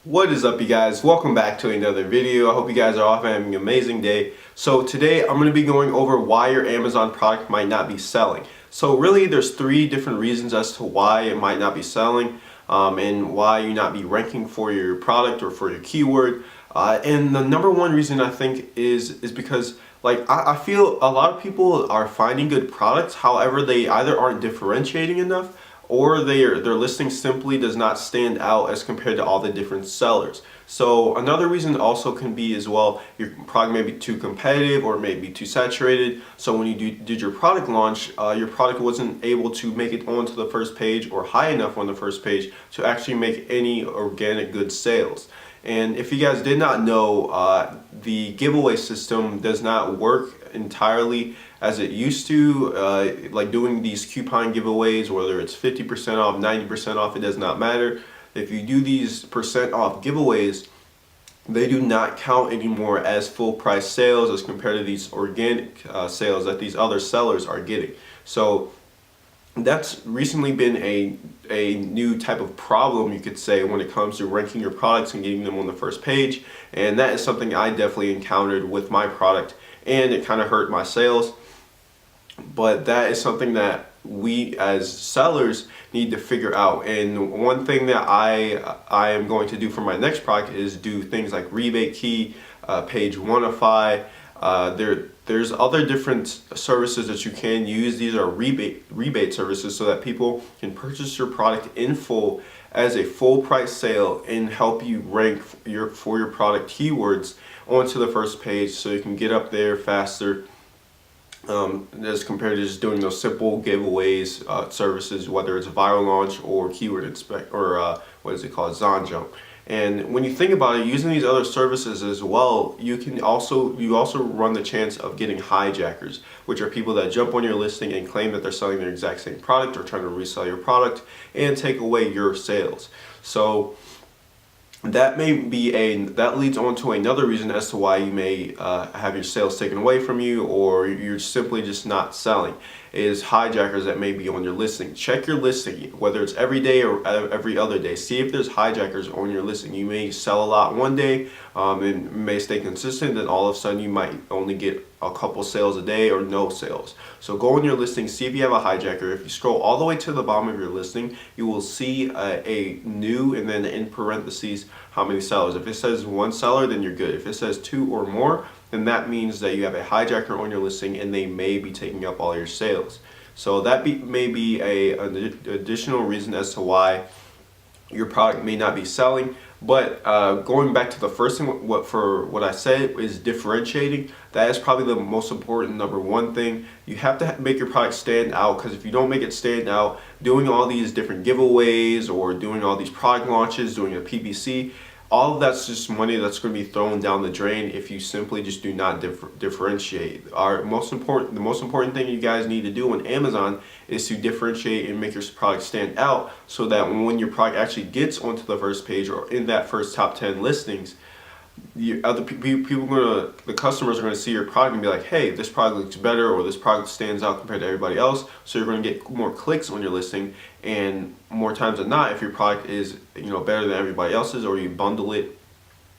What is up, you guys? Welcome back to another video. I hope you guys are all having an amazing day. So today I'm going to be going over why your Amazon product might not be selling. So really there's three different reasons as to why it might not be selling and why you not be ranking for your product or for your keyword. And the number one reason I think is because I feel a lot of people are finding good products, however they either aren't differentiating enough or their listing simply does not stand out as compared to all the different sellers. So another reason also can be as well, your product may be too competitive or may be too saturated. So when you did your product launch, your product wasn't able to make it onto the first page or high enough on the first page to actually make any organic good sales. And if you guys did not know, the giveaway system does not work entirely as it used to. Like doing these coupon giveaways, whether it's 50% off, 90% off, it does not matter. If you do these percent off giveaways, they do not count anymore as full price sales as compared to these organic sales that these other sellers are getting. So that's recently been a new type of problem, you could say, when it comes to ranking your products and getting them on the first page. And that is something I definitely encountered with my product, and it kind of hurt my sales. But that is something that we as sellers need to figure out. And one thing that I am going to do for my next product is do things like rebate key, page oneify. There's other different services that you can use. These are rebate services so that people can purchase your product in full as a full price sale and help you rank for your product keywords onto the first page so you can get up there faster. As compared to just doing those simple giveaways services, whether it's viral launch or keyword inspect or what is it called, Zonjump. And when you think about it, using these other services as well, you also run the chance of getting hijackers, which are people that jump on your listing and claim that they're selling their exact same product or trying to resell your product and take away your sales. So that leads on to another reason as to why you may have your sales taken away from you, or you're simply just not selling, is hijackers that may be on your listing. Check your listing, whether it's every day or every other day. See if there's hijackers on your listing. You may sell a lot one day and may stay consistent, then all of a sudden you might only get a couple sales a day or no sales. So go on your listing, see if you have a hijacker. If you scroll all the way to the bottom of your listing, you will see a new and then in parentheses how many sellers. If it says one seller, then you're good. If it says two or more, then that means that you have a hijacker on your listing and they may be taking up all your sales. So that may be an additional reason as to why your product may not be selling. But going back to the first thing, what I said is differentiating. That is probably the most important number one thing. You have to make your product stand out, because if you don't make it stand out, doing all these different giveaways or doing all these product launches, doing a PPC, all of that's just money that's going to be thrown down the drain if you simply just do not differentiate. The most important thing you guys need to do on Amazon is to differentiate and make your product stand out, so that when your product actually gets onto the first page or in that first top 10 listings, the customers are going to see your product and be like, hey, this product looks better, or this product stands out compared to everybody else. So you're going to get more clicks on your listing, and more times than not, if your product is better than everybody else's, or you bundle it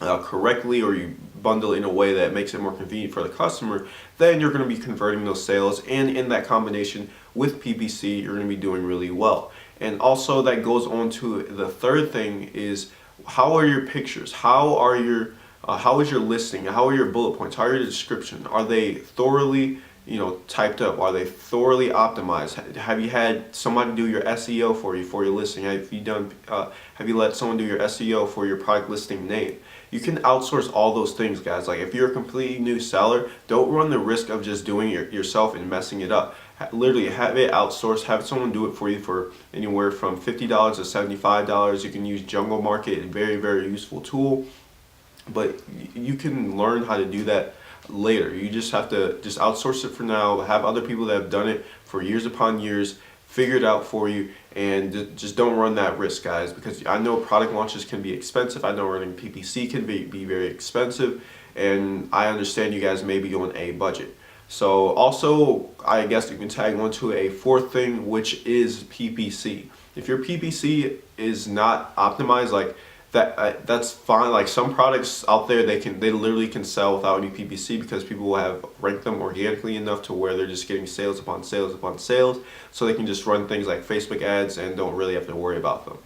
correctly, or you bundle it in a way that makes it more convenient for the customer, then you're going to be converting those sales, and in that combination with PPC, you're going to be doing really well. And also that goes on to the third thing is, how are your pictures? How is your listing? How are your bullet points? How are your description? Are they thoroughly typed up? Are they thoroughly optimized? Have you had somebody do your SEO for your listing? Have you let someone do your SEO for your product listing name? You can outsource all those things, guys. Like, if you're a completely new seller, don't run the risk of just doing it yourself and messing it up. Literally have it outsourced, have someone do it for you for anywhere from $50 to $75. You can use Jungle Market, a very, very useful tool, but you can learn how to do that later. You just have to outsource it for now, have other people that have done it for years upon years figure it out for you, and just don't run that risk, guys, because I know product launches can be expensive. I know running PPC can be very expensive, and I understand you guys may be on a budget. So also, I guess you can tag on to a fourth thing, which is PPC. If your PPC is not optimized, like that's fine. Like some products out there, they literally can sell without any PPC because people will have ranked them organically enough to where they're just getting sales upon sales upon sales, so they can just run things like Facebook ads and don't really have to worry about them.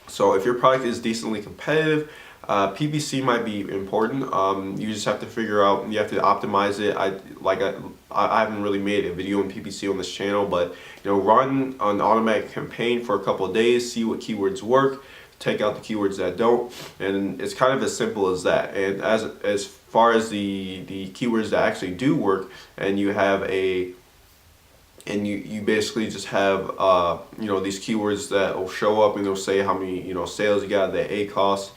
So if your product is decently competitive, PPC might be important. You just have to figure out, you have to optimize it. I haven't really made a video on PPC on this channel, but run an automatic campaign for a couple of days, see what keywords work, take out the keywords that don't, and it's kind of as simple as that. And as far as the keywords that actually do work, and you have you basically just have these keywords that will show up and they'll say how many sales you got, the ACoS.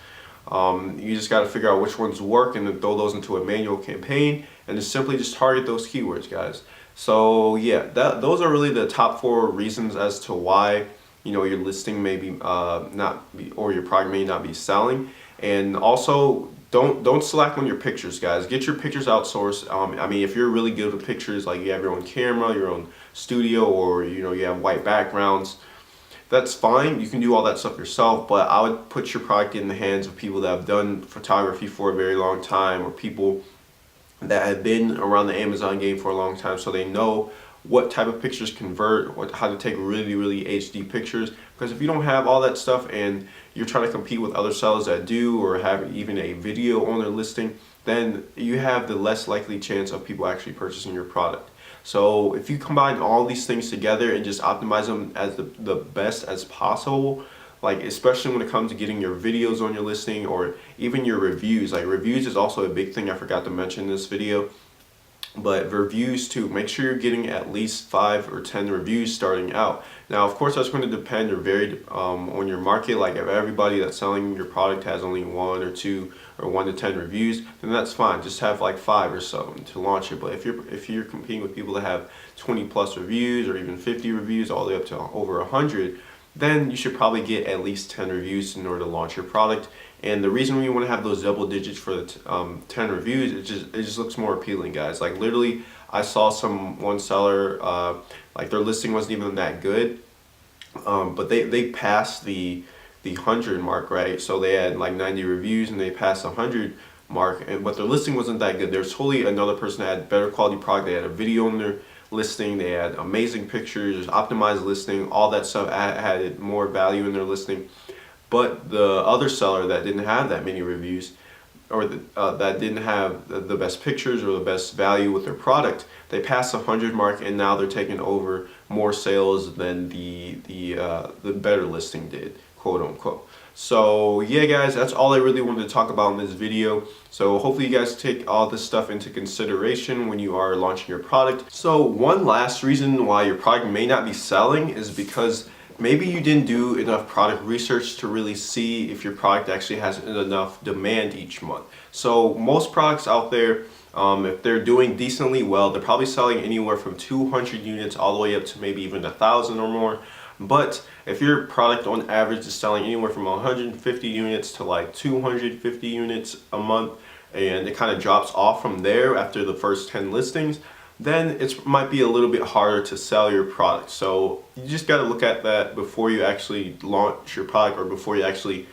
You just got to figure out which ones work and then throw those into a manual campaign and just target those keywords, guys. So yeah, those are really the top 4 reasons as to why your listing may be not be, or your product may not be selling. And also don't slack on your pictures, guys. Get your pictures outsourced. I mean, if you're really good with pictures, like you have your own camera, your own studio, or you have white backgrounds, that's fine. You can do all that stuff yourself, but I would put your product in the hands of people that have done photography for a very long time, or people that have been around the Amazon game for a long time, so they know what type of pictures convert, how to take really HD pictures. Because if you don't have all that stuff and you're trying to compete with other sellers that do, or have even a video on their listing, then you have the less likely chance of people actually purchasing your product. So if you combine all these things together and just optimize them as the best as possible, like especially when it comes to getting your videos on your listing, or even your reviews. Like reviews is also a big thing I forgot to mention in this video. But reviews too, make sure you're getting at least 5 or 10 reviews starting out. Now of course that's going to depend or vary on your market. Like if everybody that's selling your product has only 1 or 2 or 1 to 10 reviews, then that's fine. Just have like 5 or so to launch it. But if you're competing with people that have 20+ reviews, or even 50 reviews, all the way up to over 100, then you should probably get at least 10 reviews in order to launch your product. And the reason you want to have those double digits for the 10 reviews, it just looks more appealing, guys. Like literally, I saw one seller, like their listing wasn't even that good, but they passed the 100 mark, right? So they had like 90 reviews and they passed the 100 mark, but their listing wasn't that good. There's totally another person that had better quality product. They had a video on their listing, they had amazing pictures, optimized listing, all that stuff added more value in their listing. But the other seller that didn't have that many reviews, or that didn't have the best pictures or the best value with their product, they passed the 100 mark, and now they're taking over more sales than the better listing did, quote unquote. So yeah, guys, that's all I really wanted to talk about in this video. So hopefully you guys take all this stuff into consideration when you are launching your product. So one last reason why your product may not be selling is because maybe you didn't do enough product research to really see if your product actually has enough demand each month. So most products out there, if they're doing decently well, they're probably selling anywhere from 200 units all the way up to maybe even 1,000 or more. But if your product on average is selling anywhere from 150 units to like 250 units a month, and it kind of drops off from there after the first 10 listings, then it might be a little bit harder to sell your product. So you just got to look at that before you actually launch your product, or before you actually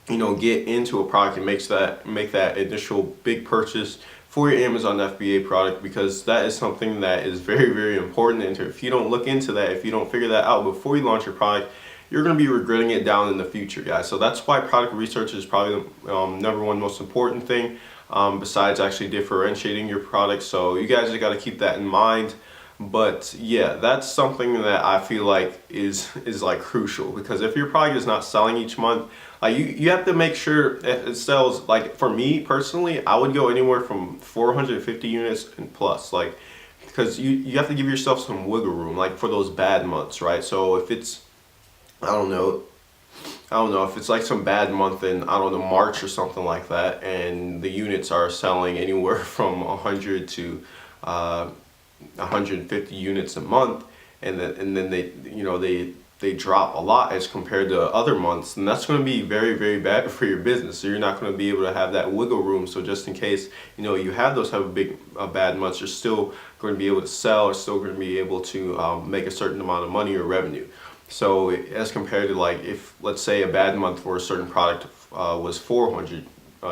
get into a product and make that initial big purchase for your Amazon FBA product, because that is something that is very important. And if you don't look into that, if you don't figure that out before you launch your product, you're going to be regretting it down in the future, guys. So that's why product research is probably the #1 most important thing, besides actually differentiating your product. So you guys have got to keep that in mind. But yeah, that's something that I feel like is like crucial, because if your product is not selling each month, like you have to make sure it sells. Like for me personally, I would go anywhere from 450 units and plus, like, because you have to give yourself some wiggle room, like for those bad months, right? So if it's, I don't know, if it's like some bad month in, I don't know, March or something like that, and the units are selling anywhere from 100 to 150 units a month, and then they drop a lot as compared to other months, and that's going to be very bad for your business. So you're not going to be able to have that wiggle room. So just in case you have those type of big bad months, you're still going to be able to sell, or still going to be able to make a certain amount of money or revenue. So as compared to, like, if let's say a bad month for a certain product was 400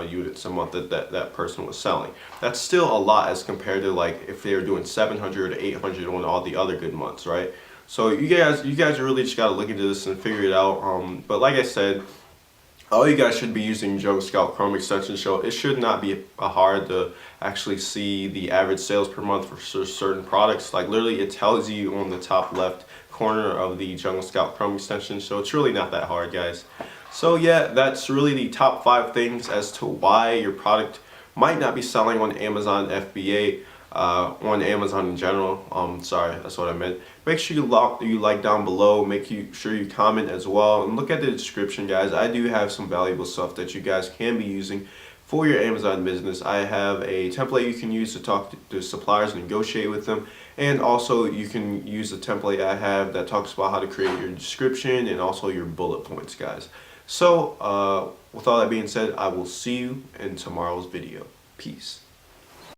units a month that person was selling. That's still a lot as compared to like if they were doing 700 or 800 on all the other good months, right? So you guys really just got to look into this and figure it out. But like I said, all you guys should be using Jungle Scout Chrome extension, so it should not be hard to actually see the average sales per month for certain products. Like literally it tells you on the top left corner of the Jungle Scout Chrome extension, so it's really not that hard, guys. So yeah, that's really the top 5 things as to why your product might not be selling on Amazon FBA, on Amazon in general. Sorry, that's what I meant. Make sure you like down below, sure you comment as well, and look at the description, guys. I do have some valuable stuff that you guys can be using for your Amazon business. I have a template you can use to talk to suppliers and negotiate with them, and also you can use the template I have that talks about how to create your description and also your bullet points, guys. So with all that being said, I will see you in tomorrow's video. Peace.